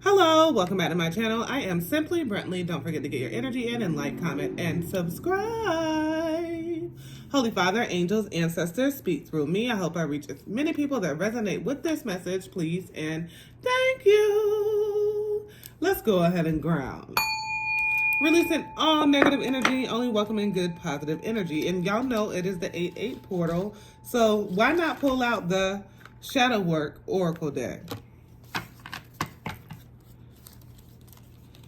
Hello, welcome back to my channel. I am Simply Brentley. Don't forget to get your energy in and like, comment, and subscribe. Holy Father, angels, ancestors, speak through me. I hope I reach as many people that resonate with this message, please, and thank you. Let's go ahead and ground. Releasing all negative energy, only welcoming good, positive energy. And y'all know it is the 8-8 portal, so why not pull out the Shadow Work Oracle deck?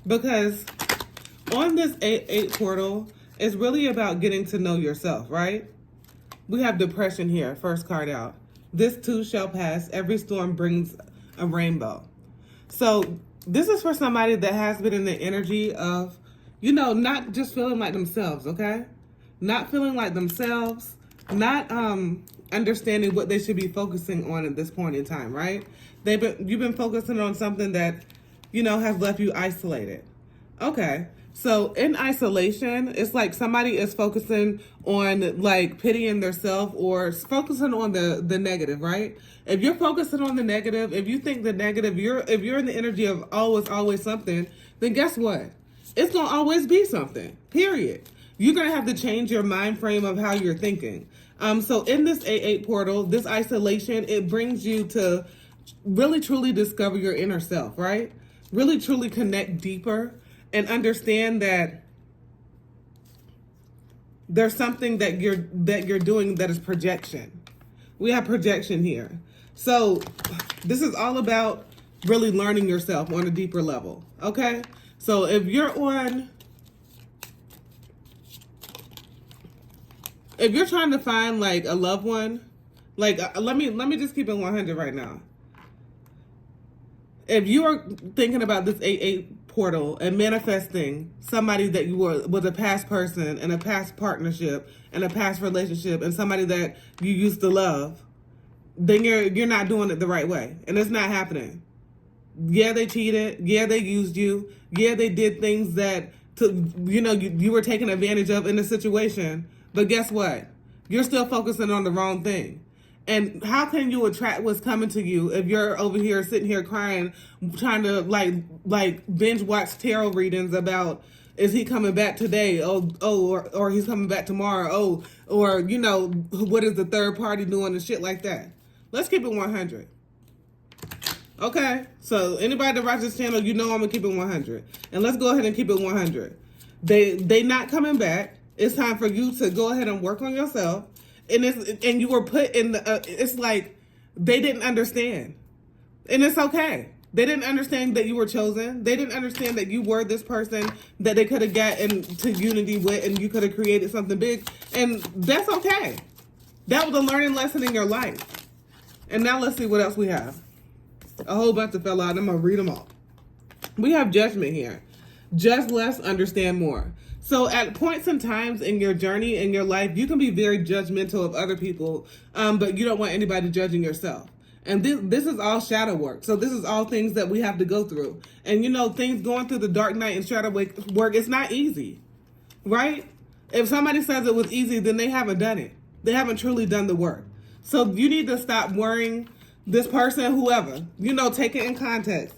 Because on this 8-8 portal, it's really about getting to know yourself, right? We have depression here, first card out. This too shall pass. Every storm brings a rainbow. So this is for somebody that has been in the energy of, not just feeling like themselves, okay? Not feeling like themselves, not understanding what they should be focusing on at this point in time, right? You've been focusing on something that has left you isolated. Okay. So in isolation, it's like somebody is focusing on like pitying themselves or focusing on the negative, right? If you're focusing on the negative, if you think the negative, if you're in the energy of always something, then guess what? It's going to always be something, period. You're going to have to change your mind frame of how you're thinking. So in this 8-8 portal, this isolation, it brings you to really truly discover your inner self, right? Really truly connect deeper and understand that there's something that you're doing that is projection. We have projection here. So this is all about really learning yourself on a deeper level, okay? So if you're trying to find like a loved one, like let me just keep it 100 right now. If you are thinking about this 8-8 portal and manifesting somebody that was a past person and a past partnership and a past relationship and somebody that you used to love, then you're not doing it the right way, and it's not happening. Yeah, they cheated. Yeah, they used you. Yeah, they did things that you were taken advantage of in the situation. But guess what? You're still focusing on the wrong thing. And how can you attract what's coming to you if you're over here sitting here crying, trying to like binge watch tarot readings about, is he coming back today? Or he's coming back tomorrow. Or what is the third party doing and shit like that? Let's keep it 100. Okay, so anybody that watches this channel, I'm gonna keep it 100, and let's go ahead and keep it 100. They not coming back. It's time for you to go ahead and work on yourself. And you were put in it's like they didn't understand. And it's okay. They didn't understand that you were chosen. They didn't understand that you were this person that they could have got into unity with, and you could have created something big. And that's okay. That was a learning lesson in your life. And now let's see what else we have. A whole bunch of fell out. I'm going to read them all. We have judgment here. Judge less, understand more. So at points and times in your journey, in your life, you can be very judgmental of other people, but you don't want anybody judging yourself. And this is all shadow work. So this is all things that we have to go through. And things going through the dark night and shadow work, it's not easy, right? If somebody says it was easy, then they haven't done it. They haven't truly done the work. So you need to stop worrying this person, whoever, take it in context.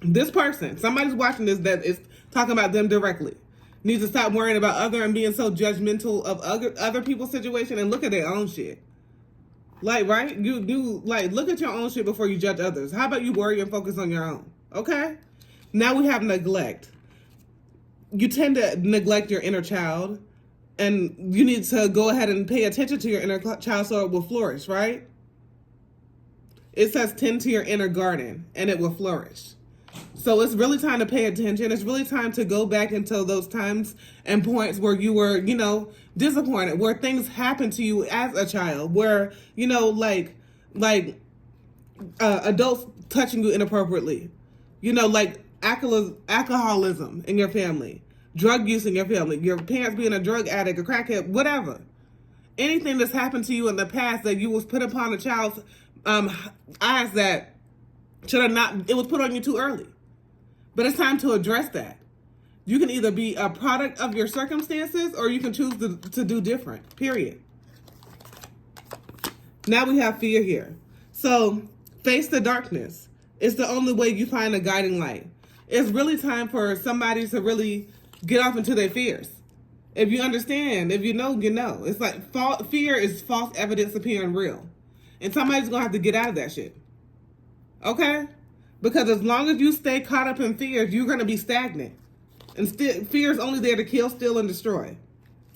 This person, somebody's watching this that is talking about them directly, needs to stop worrying about other and being so judgmental of other people's situation and look at their own shit. Like, right? You look at your own shit before you judge others. How about you worry and focus on your own? Okay? Now we have neglect. You tend to neglect your inner child, and you need to go ahead and pay attention to your inner child so it will flourish, right? It says tend to your inner garden and it will flourish. So it's really time to pay attention. It's really time to go back into those times and points where you were, disappointed, where things happened to you as a child, where, adults touching you inappropriately, like alcoholism in your family, drug use in your family, your parents being a drug addict, a crackhead, whatever. Anything that's happened to you in the past that you was put upon a child's eyes that should have not, it was put on you too early. But it's time to address that. You can either be a product of your circumstances or you can choose to do different, period. Now we have fear here. So face the darkness. It's the only way you find a guiding light. It's really time for somebody to really get off into their fears. If you understand, if you know, you know. It's like fear is false evidence appearing real. And somebody's going to have to get out of that shit. Okay? Because as long as you stay caught up in fear, you're going to be stagnant. And fear is only there to kill, steal, and destroy.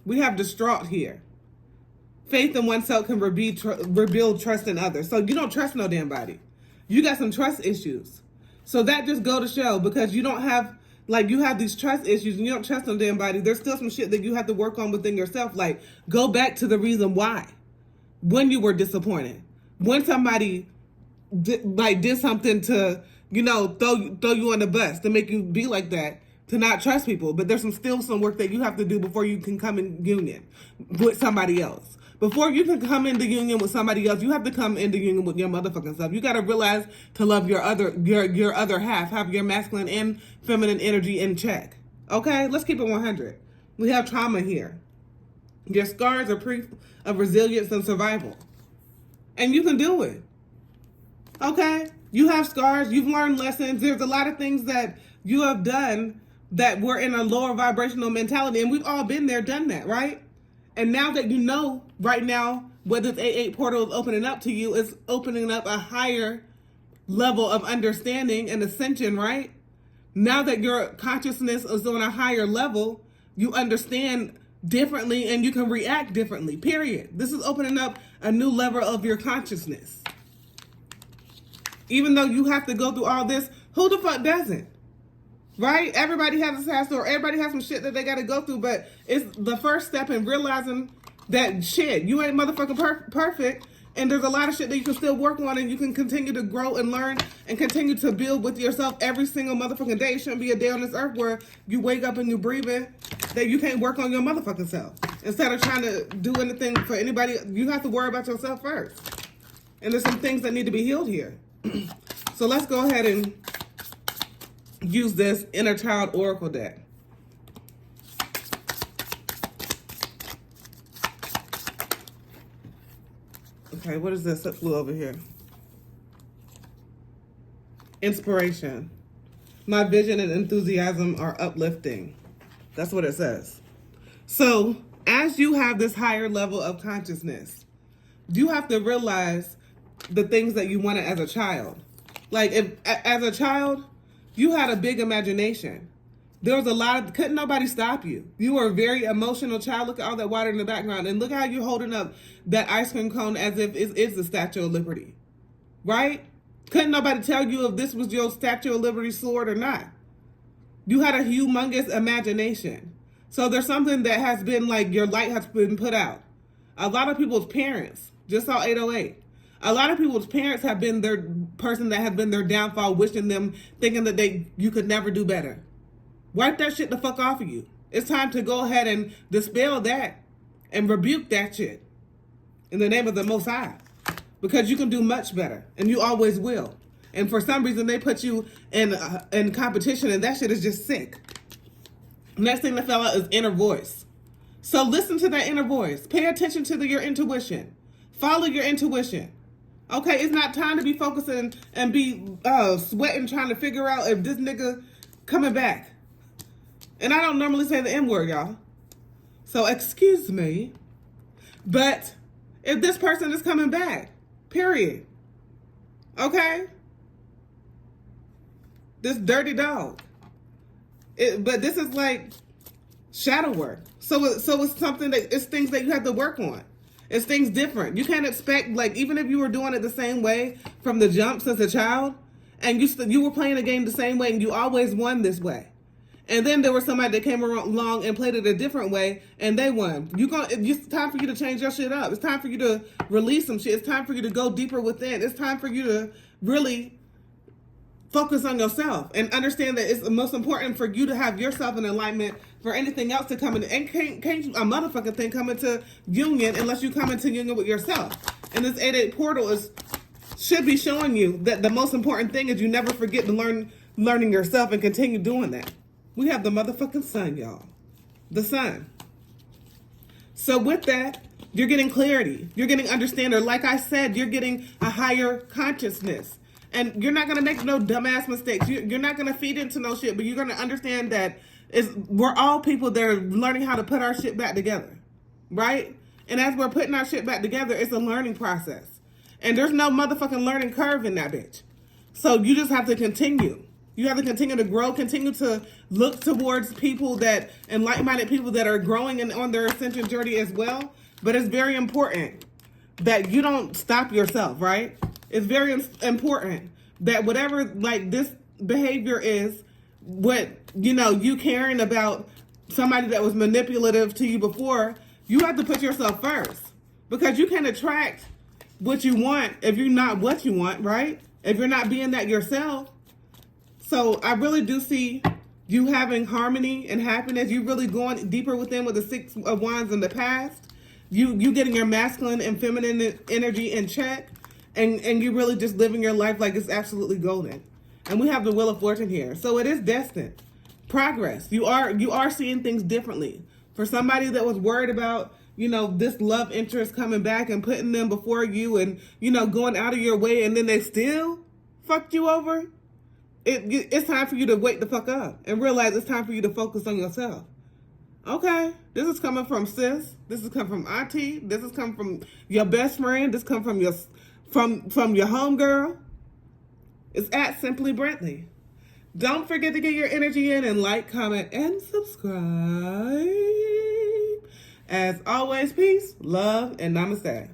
We have distraught here. Faith in oneself can rebuild trust in others. So you don't trust no damn body. You got some trust issues. So that just go to show, because you don't have, like, you have these trust issues and you don't trust no damn body. There's still some shit that you have to work on within yourself. Like, go back to the reason why. When you were disappointed. When somebody did something to, you know, throw you on the bus to make you be like that, to not trust people. But there's still some work that you have to do before you can come in union with somebody else. Before you can come into union with somebody else, you have to come into union with your motherfucking self. You got to realize to love your other half, have your masculine and feminine energy in check. Okay, let's keep it 100. We have trauma here. Your scars are proof of resilience and survival, and you can do it. Okay, you have scars. You've learned lessons. There's a lot of things that you have done that were in a lower vibrational mentality, and we've all been there, done that, right? And now that you know, right now, what this 8-8 portal is opening up to you, is opening up a higher level of understanding and ascension, right? Now that your consciousness is on a higher level, you understand differently and you can react differently, period. This is opening up a new level of your consciousness. Even though you have to go through all this, who the fuck doesn't? Right? Everybody has a sad story. Everybody has some shit that they got to go through, but it's the first step in realizing that shit, you ain't motherfucking perfect, and there's a lot of shit that you can still work on, and you can continue to grow and learn and continue to build with yourself every single motherfucking day. It shouldn't be a day on this earth where you wake up and you breathing that you can't work on your motherfucking self. Instead of trying to do anything for anybody, you have to worry about yourself first. And there's some things that need to be healed here. So let's go ahead and use this inner child oracle deck. Okay, what is this that flew over here? Inspiration. My vision and enthusiasm are uplifting. That's what it says. So as you have this higher level of consciousness, you have to realize the things that you wanted as a child. Like, if as a child, you had a big imagination. There was a lot of, couldn't nobody stop you. You were a very emotional child. Look at all that water in the background. And look how you're holding up that ice cream cone as if it's the Statue of Liberty. Right? Couldn't nobody tell you if this was your Statue of Liberty sword or not. You had a humongous imagination. So there's something that has been like, your light has been put out. A lot of people's parents, just saw 808. A lot of people's parents have been their person that has been their downfall, wishing them, thinking that you could never do better. Wipe that shit the fuck off of you. It's time to go ahead and dispel that and rebuke that shit in the name of the Most High. Because you can do much better, and you always will. And for some reason, they put you in competition, and that shit is just sick. Next thing that fell out is inner voice. So listen to that inner voice. Pay attention to your intuition. Follow your intuition. Okay, it's not time to be focusing and be sweating trying to figure out if this nigga coming back. And I don't normally say the N word, y'all. So excuse me. But if this person is coming back, period. Okay? This dirty dog. But this is like shadow work. So it's something that, it's things that you have to work on. It's things different. You can't expect, like, even if you were doing it the same way from the jump since a child, and you were playing the game the same way, and you always won this way. And then there was somebody that came along and played it a different way, and they won. It's time for you to change your shit up. It's time for you to release some shit. It's time for you to go deeper within. It's time for you to really focus on yourself and understand that it's most important for you to have yourself in alignment for anything else to come in. And can't a motherfucking thing come into union unless you come into union with yourself. And this 8-8 portal should be showing you that the most important thing is you never forget to learning yourself and continue doing that. We have the motherfucking sun, y'all. The sun. So with that, you're getting clarity. You're getting understanding. Like I said, you're getting a higher consciousness. And you're not going to make no dumbass mistakes. You're not going to feed into no shit, but you're going to understand that we're all people that are learning how to put our shit back together, right? And as we're putting our shit back together, it's a learning process. And there's no motherfucking learning curve in that bitch. So you just have to continue. You have to continue to grow, continue to look towards people that, and like-minded people that are growing and on their ascension journey as well. But it's very important that you don't stop yourself, right? It's very important that whatever, like, this behavior is, what, you know, you caring about somebody that was manipulative to you before, you have to put yourself first. Because you can attract what you want if you're not what you want, right? If you're not being that yourself. So I really do see you having harmony and happiness. You really going deeper within with the Six of Wands in the past. You getting your masculine and feminine energy in check. And you really just living your life like it's absolutely golden. And we have the Wheel of Fortune here. So it is destined. Progress. You are seeing things differently. For somebody that was worried about, you know, this love interest coming back and putting them before you and, you know, going out of your way and then they still fucked you over, it's time for you to wake the fuck up and realize it's time for you to focus on yourself. Okay, this is coming from sis. This is coming from auntie. This is coming from your best friend. This comes from your homegirl. It's at Simply Brentley. Don't forget to get your energy in and like, comment, and subscribe. As always, peace, love, and namaste.